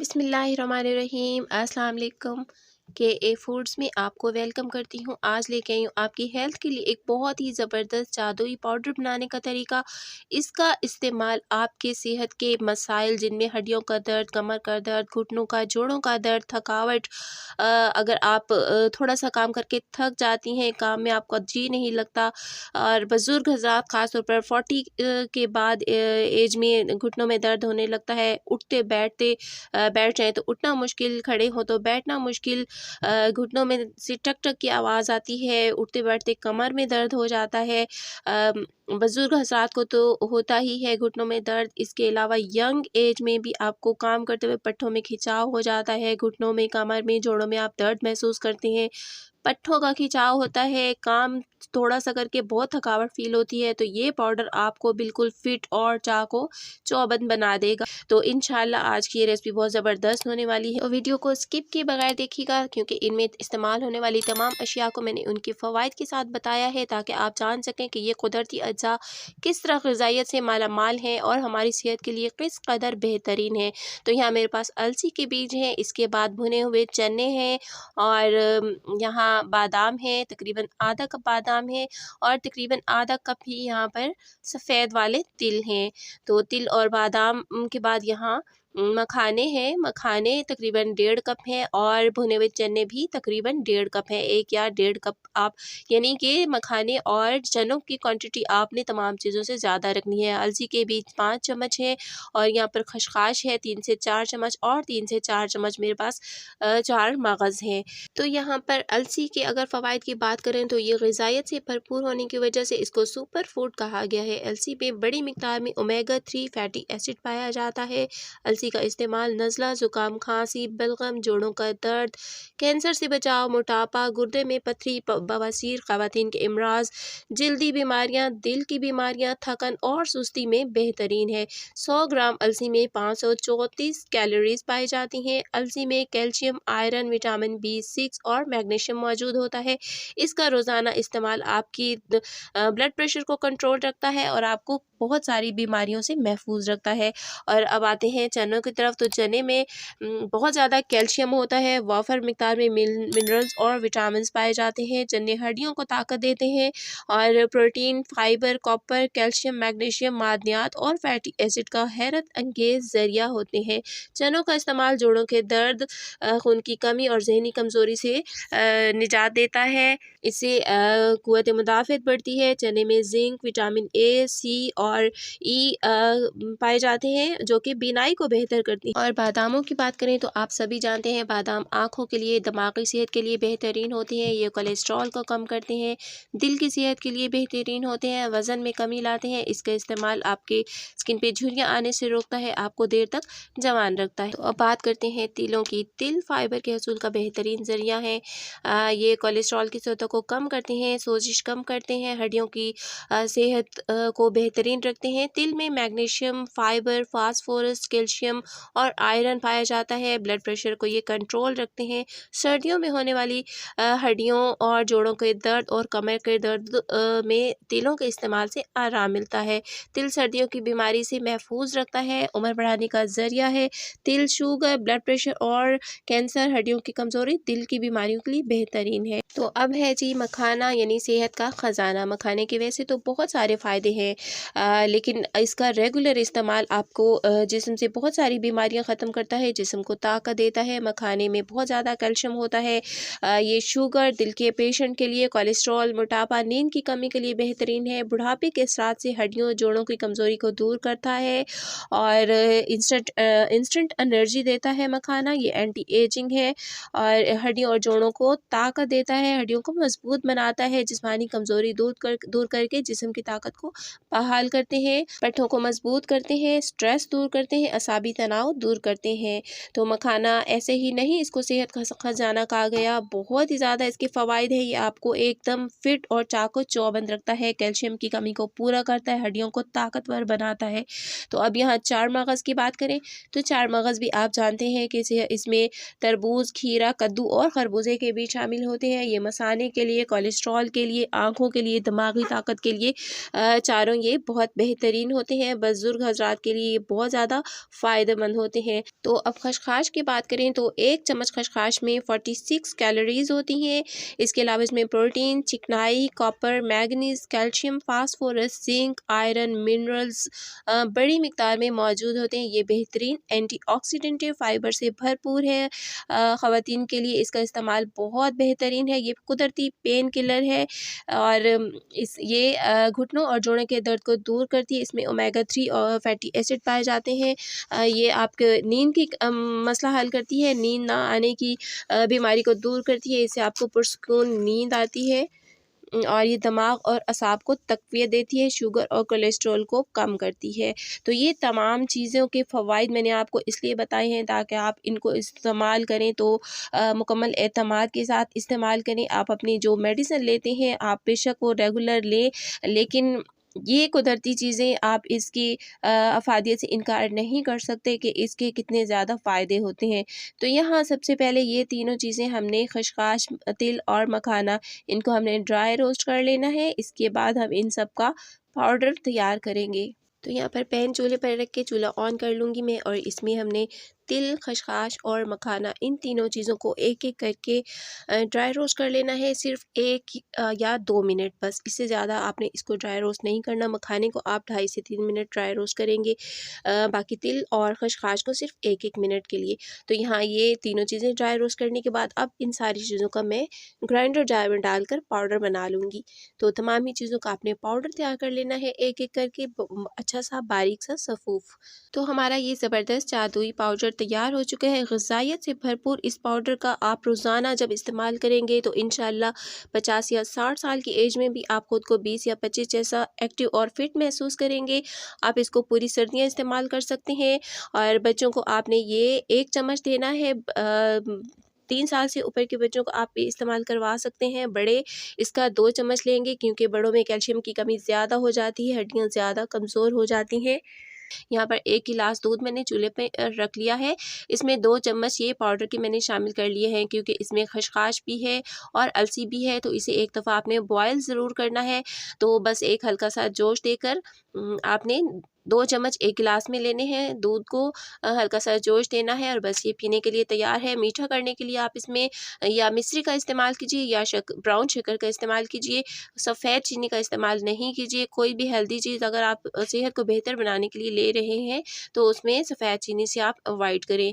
बिस्मिल्लाहिर्रहमानिर्रहीम। अस्सलाम वालेकुम। के फूड्स में आपको वेलकम करती हूँ। आज लेके आई हूँ आपकी हेल्थ के लिए एक बहुत ही ज़बरदस्त जादुई पाउडर बनाने का तरीका। इसका इस्तेमाल आपके सेहत के मसाइल जिनमें हड्डियों का दर्द, कमर का दर्द, घुटनों का, जोड़ों का दर्द, थकावट, अगर आप थोड़ा सा काम करके थक जाती हैं, काम में आपका जी नहीं लगता, और बुज़ुर्ग हज़रात ख़ासतौर पर 40 के बाद एज में घुटनों में दर्द होने लगता है, उठते बैठते बैठ जाएँ तो उठना मुश्किल, खड़े हों तो बैठना मुश्किल, घुटनों में से टक टक की आवाज़ आती है, उठते बैठते कमर में दर्द हो जाता है। बुज़ुर्ग हज़रात को तो होता ही है घुटनों में दर्द। इसके अलावा यंग एज में भी आपको काम करते हुए पट्ठों में खिंचाव हो जाता है, घुटनों में, कमर में, जोड़ों में आप दर्द महसूस करते हैं, पट्ठों का खिंचाव होता है, काम थोड़ा सा करके बहुत थकावट फ़ील होती है, तो ये पाउडर आपको बिल्कुल फिट और चाको चौबंद बना देगा। तो इंशाल्लाह आज की ये रेसिपी बहुत ज़बरदस्त होने वाली है और वीडियो को स्किप किए बगैर देखिएगा, क्योंकि इनमें इस्तेमाल होने वाली तमाम अशिया को मैंने उनके फ़वाइद के साथ बताया है, ताकि आप जान सकें कि ये कुदरती अज्जा किस तरह ग़िज़ाइयत से माला माल हैं और हमारी सेहत के लिए किस कदर बेहतरीन है। तो यहाँ मेरे पास अलसी के बीज हैं, इसके बाद भुने हुए चने हैं, और यहाँ बादाम है, तकरीबन आधा कप बादाम है, और तकरीबन आधा कप ही यहाँ पर सफ़ेद वाले तिल हैं। तो तिल और बादाम के बाद यहाँ मखाने हैं, मखाने तकरीबन 1.5 कप हैं, और भुने हुए चने भी तकरीबन 1.5 कप हैं। 1 या 1.5 कप आप, यानी कि मखाने और चनों की क्वांटिटी आपने तमाम चीज़ों से ज़्यादा रखनी है। अलसी के बीज 5 चम्मच हैं, और यहाँ पर खसखस है 3 से 4 चम्मच, और 3 से 4 चम्मच मेरे पास 4 मगज़ हैं। तो यहाँ पर अलसी के अगर फ़वाइद की बात करें तो ये ग़िज़ाइयत से भरपूर होने की वजह से इसको सुपर फूड कहा गया है। अलसी में बड़ी मिक़दार में ओमेगा 3 फैटी एसिड पाया जाता है। अलसी का इस्तेमाल नज़ला, ज़ुकाम, खांसी, बलगम, जोड़ों का दर्द, कैंसर से बचाव, मोटापा, गुर्दे में पथरी, बवासीर, ख़वातीन के इमराज़, जल्दी बीमारियाँ, दिल की बीमारियाँ, थकन और सुस्ती में बेहतरीन है। 100 ग्राम अलसी में 534 कैलोरीज़ पाई जाती हैं। अलसी में कैल्शियम, आयरन, विटामिन B6 और मैग्नीशियम मौजूद होता है। इसका रोज़ाना इस्तेमाल आपकी ब्लड प्रेशर को कंट्रोल रखता है और आपको बहुत सारी बीमारियों से महफूज रखता है। और अब आते हैं चनों की तरफ। तो चने में बहुत ज़्यादा कैल्शियम होता है, वाफर मिकदार में मिनरल्स और विटामिन्स पाए जाते हैं। चने हड्डियों को ताकत देते हैं, और protein, fibre, copper, calcium, magnesium, मादनियात और फैटी एसिड का हैरत अंगेज़ ज़रिया होते हैं। चनों का इस्तेमाल जोड़ों के दर्द, खून की कमी और ज़हनी कमज़ोरी से निजात देता है। इससे क़ुव्वत मुदाफ़अत बढ़ती है। चने में ज़िंक, विटामिन A, C और E पाए जाते हैं, जो कि बीनाई को बेहतर करती हैं। और बादामों की बात करें तो आप सभी जानते हैं बादाम आँखों के लिए, दिमागी सेहत के लिए बेहतरीन होते हैं। ये कोलेस्ट्रॉल को कम करते हैं, दिल की सेहत के लिए बेहतरीन होते हैं, वज़न में कमी लाते हैं। इसका इस्तेमाल आपके स्किन पे झुर्रियाँ आने से रोकता है, आपको देर तक जवान रखता है। तो अब बात करते हैं तिलों की। तिल फाइबर के हसूल का बेहतरीन ज़रिया है। ये कोलेस्ट्रॉल की सतह को कम करते हैं, सोजिश कम करते हैं, हड्डियों की सेहत को बेहतरीन रखते हैं। तिल में मैग्नीशियम, फाइबर, फास्फोरस, कैल्शियम और आयरन पाया जाता है। ब्लड प्रेशर को ये कंट्रोल रखते हैं। सर्दियों में होने वाली हड्डियों और जोड़ों के दर्द और कमर के दर्द में तिलों के इस्तेमाल से आराम मिलता है। तिल सर्दियों की बीमारी से महफूज रखता है, उम्र बढ़ाने का ज़रिया है। तिल शुगर, ब्लड प्रेशर और कैंसर, हड्डियों की कमज़ोरी, दिल की बीमारियों के लिए बेहतरीन है। तो अब है जी मखाना, यानी सेहत का ख़जाना। मखाने के वैसे तो बहुत सारे फ़ायदे हैं, लेकिन इसका रेगुलर इस्तेमाल आपको जिस्म से बहुत सारी बीमारियां ख़त्म करता है, जिस्म को ताकत देता है। मखाने में बहुत ज़्यादा कैल्शियम होता है। ये शुगर, दिल के पेशेंट के लिए, कोलेस्ट्रॉल, मोटापा, नींद की कमी के लिए बेहतरीन है। बुढ़ापे के साथ से हड्डियों, जोड़ों की कमज़ोरी को दूर करता है, और इंस्टेंट एनर्जी देता है मखाना। ये एंटी एजिंग है, और हड्डियों और जोड़ों को ताकत देता है, हड्डियों को मजबूत बनाता है, जिस्मानी कमज़ोरी दूर करके जिस्म की ताकत को बहाल करते हैं, पट्ठों को मजबूत करते हैं, स्ट्रेस दूर करते हैं, असाबी तनाव दूर करते हैं। तो मखाना ऐसे ही नहीं, इसको सेहत का खजाना कहा गया। बहुत ही ज़्यादा इसके फ़वाइद हैं। ये आपको एकदम फिट और चाको चौबंद रखता है, कैल्शियम की कमी को पूरा करता है, हड्डियों को ताकतवर बनाता है। तो अब यहाँ 4 मगज़ की बात करें तो 4 मगज़ भी आप जानते हैं कि इसमें तरबूज, खीरा, कद्दू और खरबूजे के बीज शामिल होते हैं। ये मसाने के लिए, कोलेस्ट्रॉल के लिए, आँखों के लिए, दिमागी ताकत के लिए चारों ये बहुत बेहतरीन होते हैं। बुज़ुर्ग हज़रात के लिए बहुत ज़्यादा फ़ायदेमंद होते हैं। तो अब खसखस की बात करें तो 1 चम्मच खसखस में 46 कैलोरीज़ होती हैं। इसके अलावा इसमें प्रोटीन, चिकनाई, copper, manganese, calcium, phosphorus, zinc, iron, minerals बड़ी मिक़दार में मौजूद होते हैं। ये बेहतरीन एंटीऑक्सीडेंट फाइबर से भरपूर है। ख़वातीन के लिए इसका इस्तेमाल बहुत बेहतरीन है। ये कुदरती पेन किलर है और ये घुटनों और जोड़ों के दर्द को दूर करती है। इसमें ओमेगा 3 और फैटी एसिड पाए जाते हैं। ये आपके नींद की मसला हल करती है, नींद ना आने की बीमारी को दूर करती है। इससे आपको पुरसुकून नींद आती है और ये दिमाग और असाब को तक़वियत देती है, शुगर और कोलेस्ट्रॉल को कम करती है। तो ये तमाम चीज़ों के फ़वाइद मैंने आपको इसलिए बताए हैं ताकि आप इनको इस्तेमाल करें तो मुकम्मल एतमाद के साथ इस्तेमाल करें। आप अपनी जो मेडिसिन लेते हैं आप बेशक वो रेगुलर लें, लेकिन ये कुदरती चीज़ें आप इसकी अफ़ादियत से इनकार नहीं कर सकते कि इसके कितने ज़्यादा फ़ायदे होते हैं। तो यहाँ सबसे पहले ये तीनों चीज़ें हमने खसखस, तिल और मखाना इनको हमने ड्राई रोस्ट कर लेना है। इसके बाद हम इन सब का पाउडर तैयार करेंगे। तो यहाँ पर पैन चूल्हे पर रख के चूल्हा ऑन कर लूँगी मैं और इसमें हमने तिल, खसखस और मखाना इन तीनों चीज़ों को एक-एक करके ड्राई रोस्ट कर लेना है। सिर्फ 1 या 2 मिनट बस, इससे ज़्यादा आपने इसको ड्राई रोस्ट नहीं करना। मखाने को आप 2.5 से 3 मिनट ड्राई रोस्ट करेंगे, बाकी तिल और खसखस को सिर्फ 1-1 मिनट के लिए। तो यहाँ ये तीनों चीज़ें ड्राई रोस्ट करने के बाद अब इन सारी चीज़ों का मैं ग्राइंडर जार में डालकर पाउडर बना लूँगी। तो तमाम ही चीज़ों का आपने पाउडर तैयार कर लेना है एक-एक करके अच्छा सा बारीक सा सफ़ूफ़। तो हमारा ये ज़बरदस्त जादुई पाउडर तैयार हो चुका है। ग़िज़ाइयत से भरपूर इस पाउडर का आप रोज़ाना जब इस्तेमाल करेंगे तो इंशाअल्लाह 50 या 60 साल की एज में भी आप ख़ुद को 20 या 25 जैसा एक्टिव और फिट महसूस करेंगे। आप इसको पूरी सर्दियाँ इस्तेमाल कर सकते हैं और बच्चों को आपने ये 1 चम्मच देना है। 3 साल से ऊपर के बच्चों को आप इस्तेमाल करवा सकते हैं। बड़े इसका 2 चम्मच लेंगे क्योंकि बड़ों में कैल्शियम की कमी ज़्यादा हो जाती है, हड्डियाँ ज़्यादा कमज़ोर हो जाती हैं। यहाँ पर 1 गिलास दूध मैंने चूल्हे पे रख लिया है। इसमें 2 चम्मच ये पाउडर के मैंने शामिल कर लिए हैं क्योंकि इसमें खसखस भी है और अलसी भी है, तो इसे एक दफ़ा आपने बॉयल ज़रूर करना है। तो बस एक हल्का सा जोश देकर आपने 2 चम्मच 1 गिलास में लेने हैं। दूध को हल्का सा जोश देना है और बस ये पीने के लिए तैयार है। मीठा करने के लिए आप इसमें या मिश्री का इस्तेमाल कीजिए या ब्राउन शक्कर का इस्तेमाल कीजिए। सफ़ेद चीनी का इस्तेमाल नहीं कीजिए। कोई भी हेल्दी चीज़ अगर आप सेहत को बेहतर बनाने के लिए ले रहे हैं तो उसमें सफ़ेद चीनी से आप अवॉइड करें।